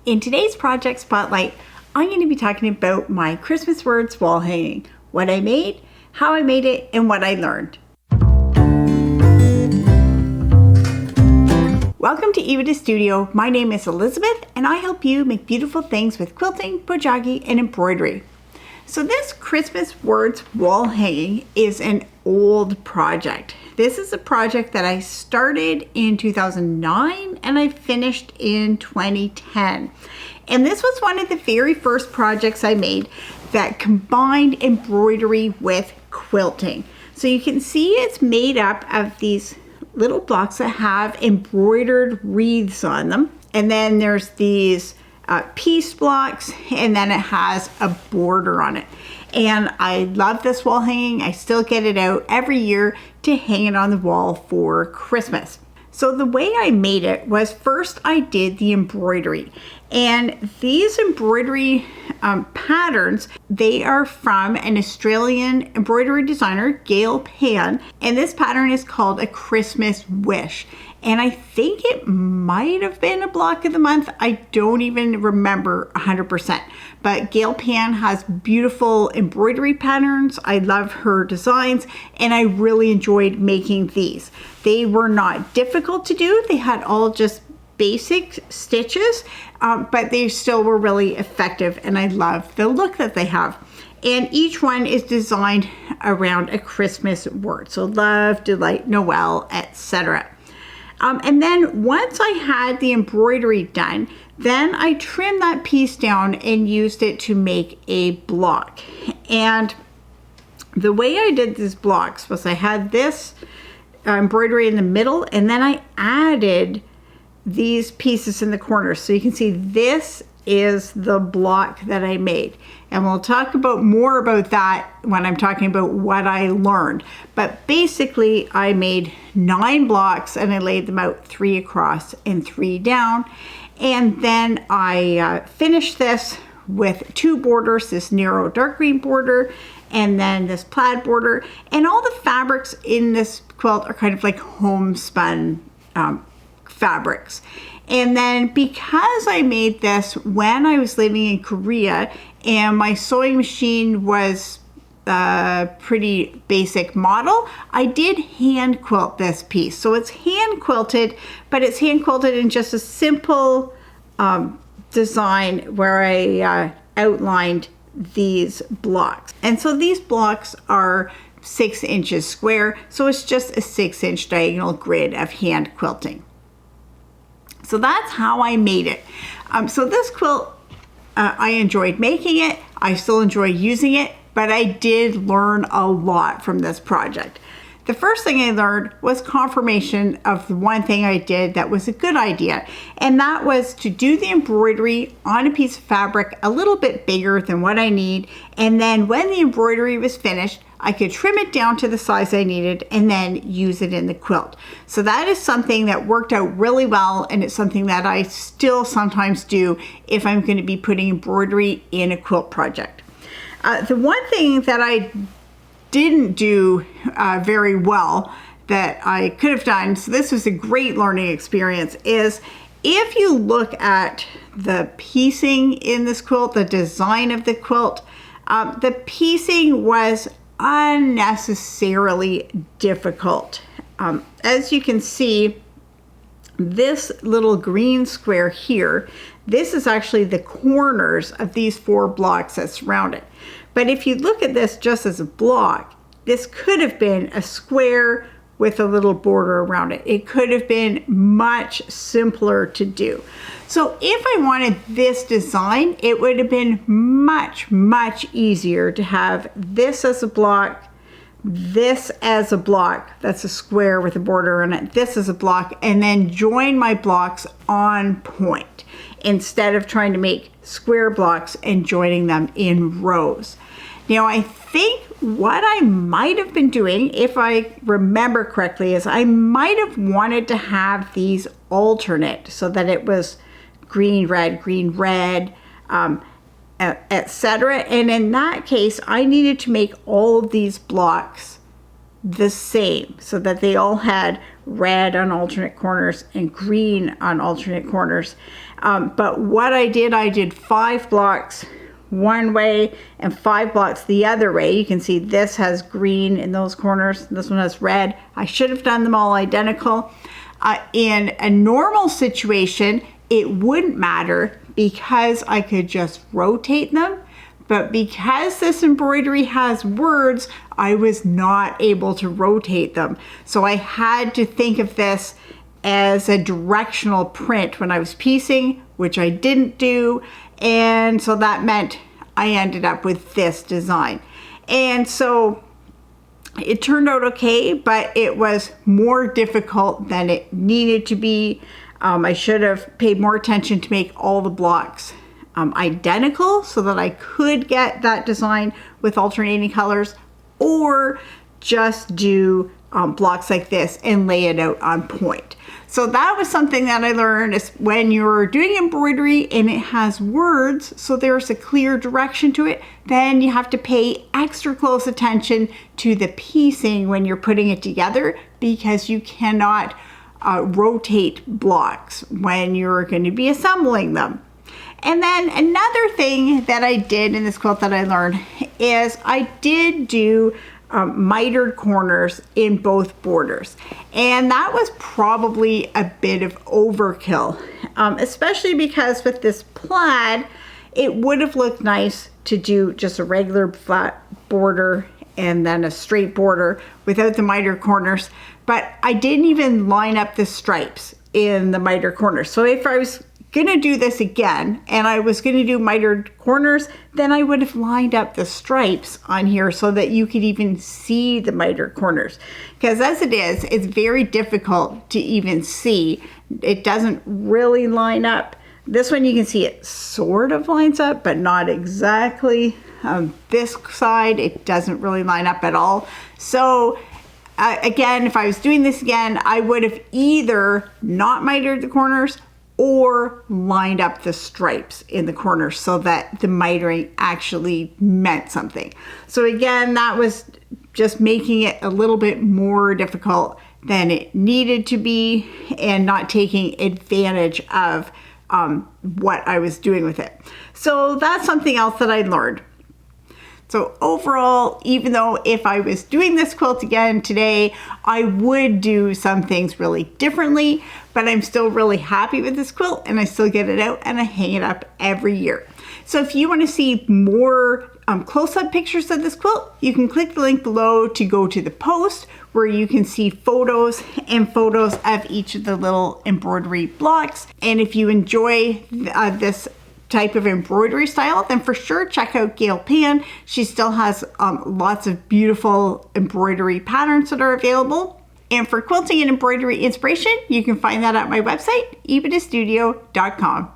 In today's project spotlight, I'm going to be talking about my Christmas words wall hanging, what I made, how I made it, and what I learned. Welcome to Epida Studio. My name is Elizabeth and I help you make beautiful things with quilting, bojagi, and embroidery. So this Christmas words wall hanging is an old project. This is a project that I started in 2009 and I finished in 2010. And this was one of the very first projects I made that combined embroidery with quilting. So you can see it's made up of these little blocks that have embroidered wreaths on them. And then there's these piece blocks, and then it has a border on it. And I love this wall hanging. I still get it out every year to hang it on the wall for Christmas. So the way I made it was first I did the embroidery. And these embroidery patterns, they are from an Australian embroidery designer, Gail Pan. And this pattern is called a Christmas Wish. And I think it might have been a block of the month. I don't even remember 100%. But Gail Pan has beautiful embroidery patterns. I love her designs and I really enjoyed making these. They were not difficult to do. They had all just basic stitches, but they still were really effective and I love the look that they have. And each one is designed around a Christmas word. So love, delight, Noel, etc. And then once I had the embroidery done, then I trimmed that piece down and used it to make a block. And the way I did these blocks was I had this embroidery in the middle, and then I added these pieces in the corners. So you can see this is the block that I made. And we'll talk about more about that when I'm talking about what I learned. But basically I made 9 blocks and I laid them out 3 across and 3 down. And then I finished this with 2 borders, this narrow dark green border and then this plaid border. And all the fabrics in this quilt are kind of like homespun fabrics. And then because I made this when I was living in Korea and my sewing machine was a pretty basic model, I did hand quilt this piece. So it's hand quilted, but it's hand quilted in just a simple design where I outlined these blocks. And so these blocks are 6 inches square. So it's just a 6-inch diagonal grid of hand quilting. So that's how I made it. So this quilt, I enjoyed making it. I still enjoy using it, but I did learn a lot from this project. The first thing I learned was confirmation of the one thing I did that was a good idea. And that was to do the embroidery on a piece of fabric a little bit bigger than what I need. And then when the embroidery was finished, I could trim it down to the size I needed and then use it in the quilt. So that is something that worked out really well, and it's something that I still sometimes do if I'm going to be putting embroidery in a quilt project. The one thing that I didn't do very well that I could have done, so this was a great learning experience, is if you look at the piecing in this quilt, the design of the quilt, the piecing was unnecessarily difficult. As you can see, this little green square here, this is actually the corners of these 4 blocks that surround it. But if you look at this just as a block, this could have been a square with a little border around it. It could have been much simpler to do. So if I wanted this design, it would have been much, much easier to have this as a block, this as a block, that's a square with a border on it, this as a block, and then join my blocks on point instead of trying to make square blocks and joining them in rows. Now I think what I might have been doing, if I remember correctly, is I might have wanted to have these alternate so that it was green, red, etc. And in that case, I needed to make all of these blocks the same, so that they all had red on alternate corners and green on alternate corners. But what I did 5 blocks one way and 5 blocks the other way. You can see this has green in those corners, this one has red. I should have done them all identical. In a normal situation, it wouldn't matter because I could just rotate them. But because this embroidery has words, I was not able to rotate them. So I had to think of this as a directional print when I was piecing, which I didn't do. And so that meant I ended up with this design. And so it turned out okay, but it was more difficult than it needed to be. I should have paid more attention to make all the blocks identical so that I could get that design with alternating colors, or just do blocks like this and lay it out on point. So that was something that I learned, is when you're doing embroidery and it has words, so there's a clear direction to it, then you have to pay extra close attention to the piecing when you're putting it together, because you cannot rotate blocks when you're going to be assembling them. And then another thing that I did in this quilt that I learned is I did do mitered corners in both borders. And that was probably a bit of overkill, especially because with this plaid, it would have looked nice to do just a regular flat border and then a straight border without the mitered corners. But I didn't even line up the stripes in the mitered corners. So if I was gonna do this again and I was gonna do mitered corners, then I would have lined up the stripes on here so that you could even see the mitered corners. Because as it is, it's very difficult to even see. It doesn't really line up. This one you can see it sort of lines up, but not exactly. This side, it doesn't really line up at all. So again, if I was doing this again, I would have either not mitered the corners or lined up the stripes in the corners so that the mitering actually meant something. So again, that was just making it a little bit more difficult than it needed to be, and not taking advantage of what I was doing with it. So that's something else that I learned. So overall, even though if I was doing this quilt again today, I would do some things really differently, but I'm still really happy with this quilt, and I still get it out and I hang it up every year. So if you want to see more close-up pictures of this quilt, you can click the link below to go to the post where you can see photos of each of the little embroidery blocks. And if you enjoy this type of embroidery style, then for sure check out Gail Pan. She still has lots of beautiful embroidery patterns that are available. And for quilting and embroidery inspiration, you can find that at my website, epidastudio.com.